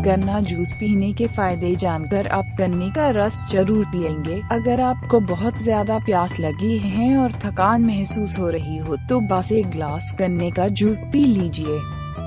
गन्ना जूस पीने के फायदे जानकर आप गन्ने का रस जरूर पिएंगे। अगर आपको बहुत ज्यादा प्यास लगी है और थकान महसूस हो रही हो तो बस एक ग्लास गन्ने का जूस पी लीजिए,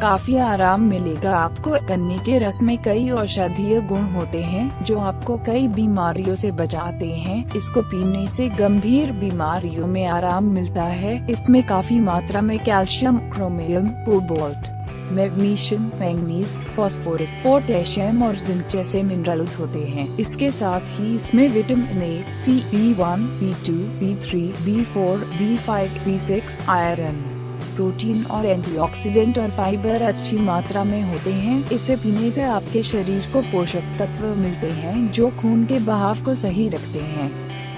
काफी आराम मिलेगा आपको। गन्ने के रस में कई औषधीय गुण होते हैं जो आपको कई बीमारियों से बचाते हैं। इसको पीने से गंभीर बीमारियों में आराम मिलता है। इसमें काफी मात्रा में calcium, chromium, cobalt, magnesium, manganese, phosphorus, potassium और जिंक जैसे मिनरल्स होते हैं। इसके साथ ही इसमें vitamin A, C, B1, B2, B3, B4, B5, B6, iron, protein और एंटीऑक्सीडेंट और फाइबर अच्छी मात्रा में होते हैं। इसे पीने से आपके शरीर को पोषक तत्व मिलते हैं जो खून के बहाव को सही रखते हैं।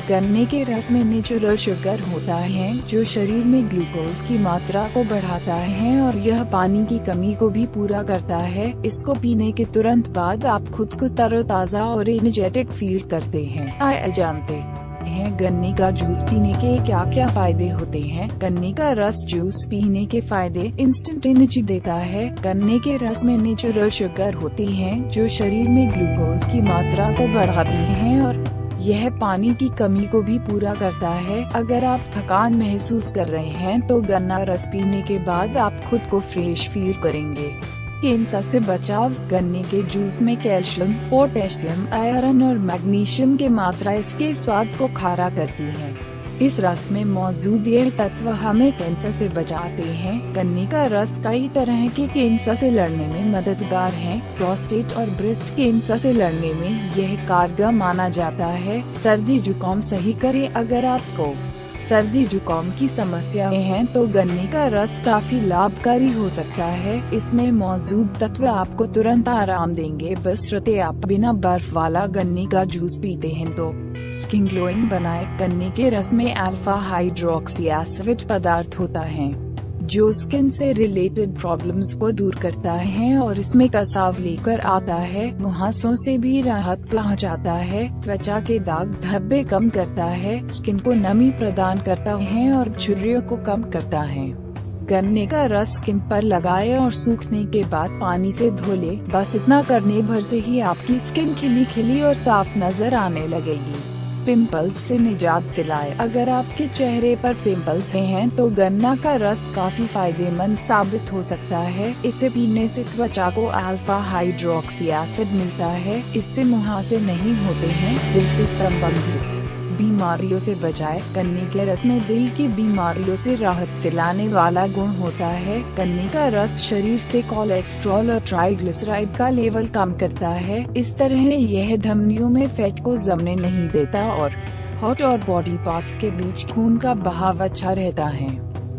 गन्ने के रस में नेचुरल शुगर होता है जो शरीर में ग्लूकोज की मात्रा को बढ़ाता है और यह पानी की कमी को भी पूरा करता है। इसको पीने के तुरंत बाद आप खुद को तरोताजा और एनर्जेटिक फील करते हैं। आइए जानते हैं गन्ने का जूस पीने के क्या क्या फायदे होते हैं। गन्ने का रस जूस पीने के फायदे: इंस्टेंट एनर्जी देता है। गन्ने के रस में नेचुरल शुगर होती है जो शरीर में ग्लूकोज की मात्रा को बढ़ाती है और यह पानी की कमी को भी पूरा करता है। अगर आप थकान महसूस कर रहे हैं तो गन्ना रस पीने के बाद आप खुद को फ्रेश फील करेंगे। कैंसर से बचाव: गन्ने के जूस में कैल्शियम, पोटेशियम, आयरन और मैग्नीशियम की मात्रा इसके स्वाद को खारा करती है। इस रस में मौजूद ये तत्व हमें कैंसर से बचाते हैं। गन्ने का रस कई तरह के कैंसर से लड़ने में मददगार है। प्रोस्टेट और ब्रेस्ट कैंसर से लड़ने में यह कारगर माना जाता है। सर्दी जुकाम सही करे: अगर आपको सर्दी जुकाम की समस्याएं हैं तो गन्ने का रस काफी लाभकारी हो सकता है। इसमें मौजूद तत्व आपको तुरंत आराम देंगे, बशर्ते आप बिना बर्फ वाला गन्ने का जूस पीते हैं तो। स्किन ग्लोइंग बनाए: गन्ने के रस में अल्फा हाइड्रोक्सी एसिड पदार्थ होता है जो स्किन से रिलेटेड प्रॉब्लम्स को दूर करता है और इसमें कसाव लेकर आता है। मुहासों से भी राहत पहुंचाता है। त्वचा के दाग धब्बे कम करता है। स्किन को नमी प्रदान करता है और झुर्रियों को कम करता है। गन्ने का रस स्किन पर लगाए और सूखने के बाद पानी से धो ले। बस इतना करने भर से ही आपकी स्किन खिली खिली और साफ नजर आने लगेगी। पिंपल्स से निजात दिलाए: अगर आपके चेहरे पर पिंपल्स हैं तो गन्ना का रस काफी फायदेमंद साबित हो सकता है। इसे पीने से त्वचा को अल्फा हाइड्रोक्सी एसिड मिलता है। इससे मुहासे नहीं होते हैं। दिल से संबंधित बीमारियों से बचाए: गन्ने के रस में दिल की बीमारियों से राहत दिलाने वाला गुण होता है। गन्ने का रस शरीर से कोलेस्ट्रॉल और ट्राइग्लिसराइड का लेवल कम करता है। इस तरह यह धमनियों में फैट को जमने नहीं देता और हार्ट और बॉडी पार्ट्स के बीच खून का बहाव अच्छा रहता है।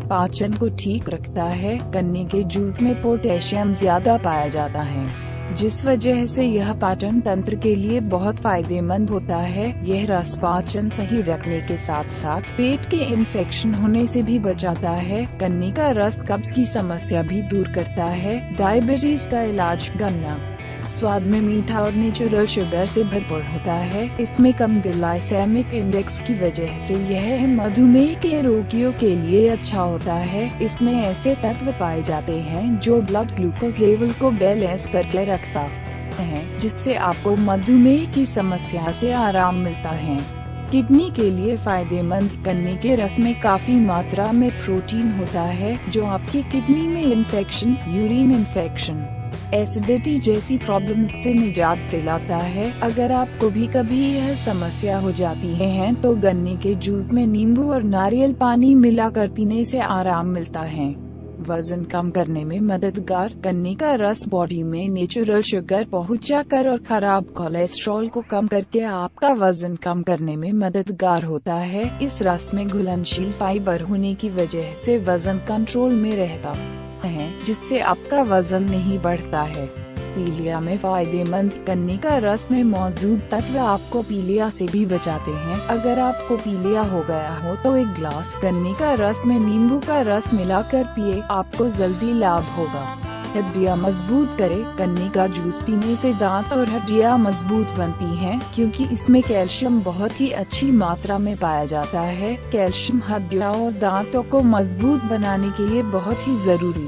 पाचन को ठीक रखता है: गन्ने के जूस में पोटेशियम ज्यादा पाया जाता है जिस वजह से यह पाचन तंत्र के लिए बहुत फायदेमंद होता है। यह रस पाचन सही रखने के साथ साथ पेट के इन्फेक्शन होने से भी बचाता है। गन्ने का रस कब्ज की समस्या भी दूर करता है। डायबिटीज का इलाज: गन्ना स्वाद में मीठा और नेचुरल शुगर से भरपूर होता है। इसमें कम ग्लाइसेमिक इंडेक्स की वजह से यह मधुमेह के रोगियों के लिए अच्छा होता है। इसमें ऐसे तत्व पाए जाते हैं जो ब्लड ग्लूकोज लेवल को बैलेंस करके रखता है जिससे आपको मधुमेह की समस्या से आराम मिलता है। किडनी के लिए फायदेमंद: गन्ने के रस में काफी मात्रा में प्रोटीन होता है जो आपकी किडनी में इन्फेक्शन, यूरिन इन्फेक्शन, एसिडिटी जैसी प्रॉब्लम्स से निजात दिलाता है। अगर आपको भी कभी यह समस्या हो जाती है तो गन्ने के जूस में नींबू और नारियल पानी मिलाकर पीने से आराम मिलता है। वजन कम करने में मददगार: गन्ने का रस बॉडी में नेचुरल शुगर पहुंचाकर और खराब कोलेस्ट्रॉल को कम करके आपका वजन कम करने में मददगार होता है। इस रस में घुलनशील फाइबर होने की वजह से वजन कंट्रोल में रहता है जिससे आपका वजन नहीं बढ़ता है। पीलिया में फायदेमंद: गन्ने का रस में मौजूद तत्व आपको पीलिया से भी बचाते हैं। अगर आपको पीलिया हो गया हो तो एक ग्लास गन्ने का रस में नींबू का रस मिलाकर पिए, आपको जल्दी लाभ होगा। हड्डियां मजबूत करे: गन्ने का जूस पीने से दांत और हड्डियां मजबूत बनती हैं क्योंकि इसमें कैल्शियम बहुत ही अच्छी मात्रा में पाया जाता है। कैल्शियम हड्डियां और दांतों को मजबूत बनाने के लिए बहुत ही जरूरी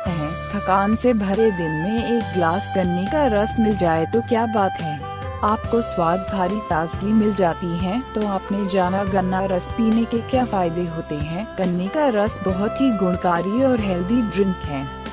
है। थकान से भरे दिन में एक ग्लास गन्ने का रस मिल जाए तो क्या बात है। आपको स्वाद भारी ताजगी मिल जाती है। तो आपने जाना गन्ना रस पीने के क्या फायदे होते हैं। गन्ने का रस बहुत ही गुणकारी और हेल्दी ड्रिंक है।